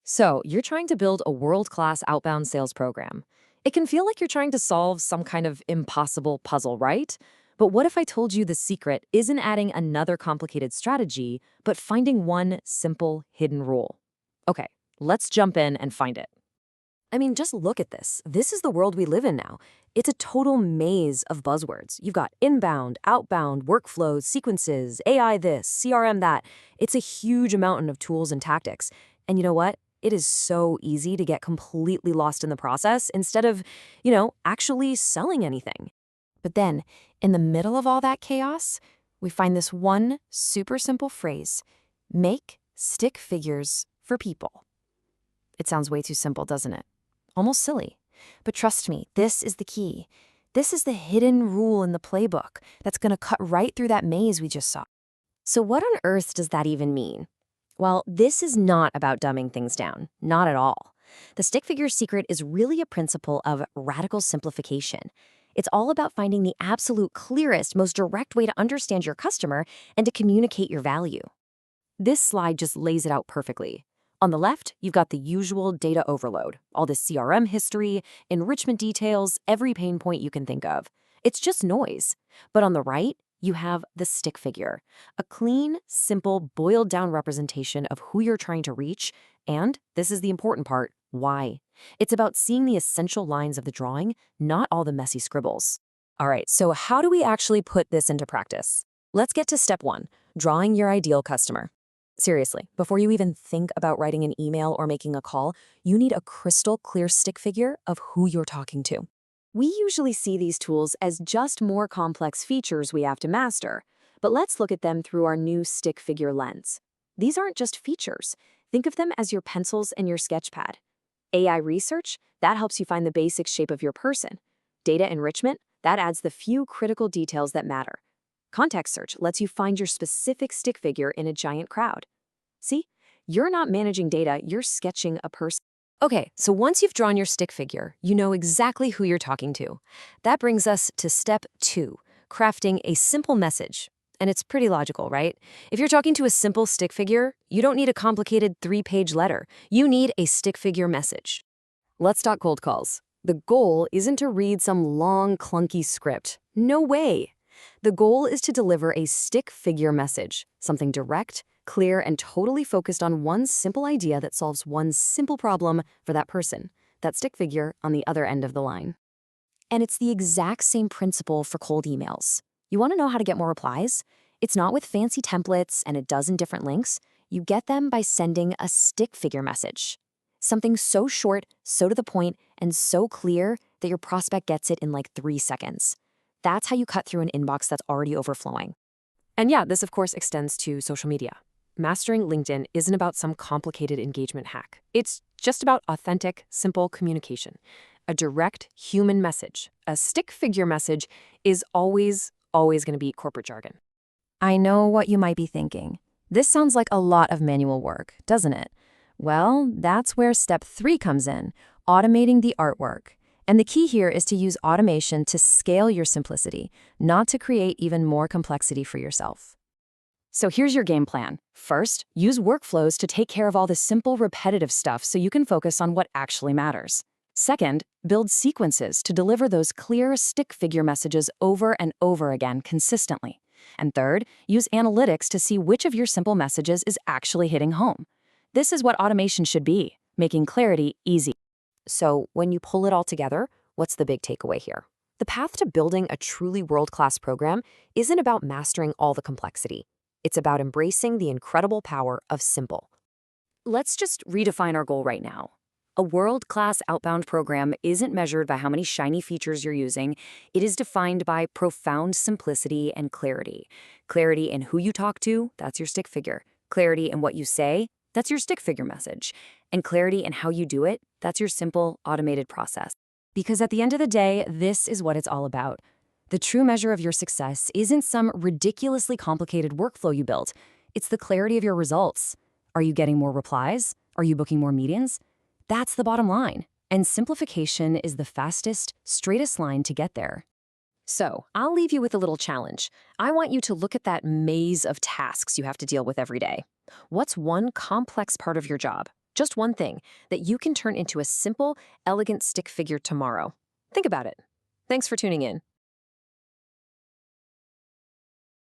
So, you're trying to build a world-class outbound sales program. It can feel like you're trying to solve some kind of impossible puzzle, right? But what if I told you the secret isn't adding another complicated strategy, but finding one simple hidden rule? Okay, let's jump in and find it. I mean, just look at this. This is the world we live in now. It's a total maze of buzzwords. You've got inbound, outbound, workflows, sequences, AI this, CRM that. It's a huge mountain of tools and tactics. And you know what? It is so easy to get completely lost in the process instead of, actually selling anything. But then, in the middle of all that chaos, we find this one super simple phrase: make stick figures for people. It sounds way too simple, doesn't it? Almost silly. But trust me, this is the key. This is the hidden rule in the playbook that's going to cut right through that maze we just saw. So what on earth does that even mean? Well, this is not about dumbing things down. Not at all. The stick figure secret is really a principle of radical simplification. It's all about finding the absolute clearest, most direct way to understand your customer and to communicate your value. This slide just lays it out perfectly. On the left, you've got the usual data overload, all the CRM history, enrichment details, every pain point you can think of. It's just noise. But on the right, you have the stick figure, a clean, simple, boiled-down representation of who you're trying to reach, and, this is the important part, why. It's about seeing the essential lines of the drawing, not all the messy scribbles. All right, so how do we actually put this into practice? Let's get to step one, drawing your ideal customer. Seriously, before you even think about writing an email or making a call, you need a crystal clear stick figure of who you're talking to. We usually see these tools as just more complex features we have to master, but let's look at them through our new stick figure lens. These aren't just features. Think of them as your pencils and your sketchpad. AI research, that helps you find the basic shape of your person. Data enrichment, that adds the few critical details that matter. Context search lets you find your specific stick figure in a giant crowd. See, you're not managing data, you're sketching a person. Okay, so once you've drawn your stick figure, you know exactly who you're talking to. That brings us to step two, crafting a simple message. And it's pretty logical, right? If you're talking to a simple stick figure, you don't need a complicated 3-page letter. You need a stick figure message. Let's talk cold calls. The goal isn't to read some long, clunky script. No way. The goal is to deliver a stick figure message, something direct, clear, and totally focused on one simple idea that solves one simple problem for that person, that stick figure on the other end of the line. And it's the exact same principle for cold emails. You want to know how to get more replies? It's not with fancy templates and a dozen different links. You get them by sending a stick figure message. Something so short, so to the point, and so clear that your prospect gets it in like 3 seconds. That's how you cut through an inbox that's already overflowing. And yeah, this of course extends to social media. Mastering LinkedIn isn't about some complicated engagement hack. It's just about authentic, simple communication. A direct human message. A stick figure message is always going to be corporate jargon. I know what you might be thinking. This sounds like a lot of manual work, doesn't it? Well, that's where step 3 comes in, automating the artwork. And the key here is to use automation to scale your simplicity, not to create even more complexity for yourself. So here's your game plan. First, use workflows to take care of all the simple, repetitive stuff so you can focus on what actually matters. Second, build sequences to deliver those clear stick figure messages over and over again consistently. And third, use analytics to see which of your simple messages is actually hitting home. This is what automation should be, making clarity easy. So when you pull it all together, what's the big takeaway here? The path to building a truly world-class program isn't about mastering all the complexity. It's about embracing the incredible power of simple. Let's just redefine our goal right now. A world-class outbound program isn't measured by how many shiny features you're using. It is defined by profound simplicity and clarity. Clarity in who you talk to, that's your stick figure. Clarity in what you say, that's your stick figure message. And clarity in how you do it, that's your simple, automated process. Because at the end of the day, this is what it's all about. The true measure of your success isn't some ridiculously complicated workflow you built. It's the clarity of your results. Are you getting more replies? Are you booking more meetings? That's the bottom line. And simplification is the fastest, straightest line to get there. So, I'll leave you with a little challenge. I want you to look at that maze of tasks you have to deal with every day. What's one complex part of your job? Just one thing that you can turn into a simple, elegant stick figure tomorrow. Think about it. Thanks for tuning in.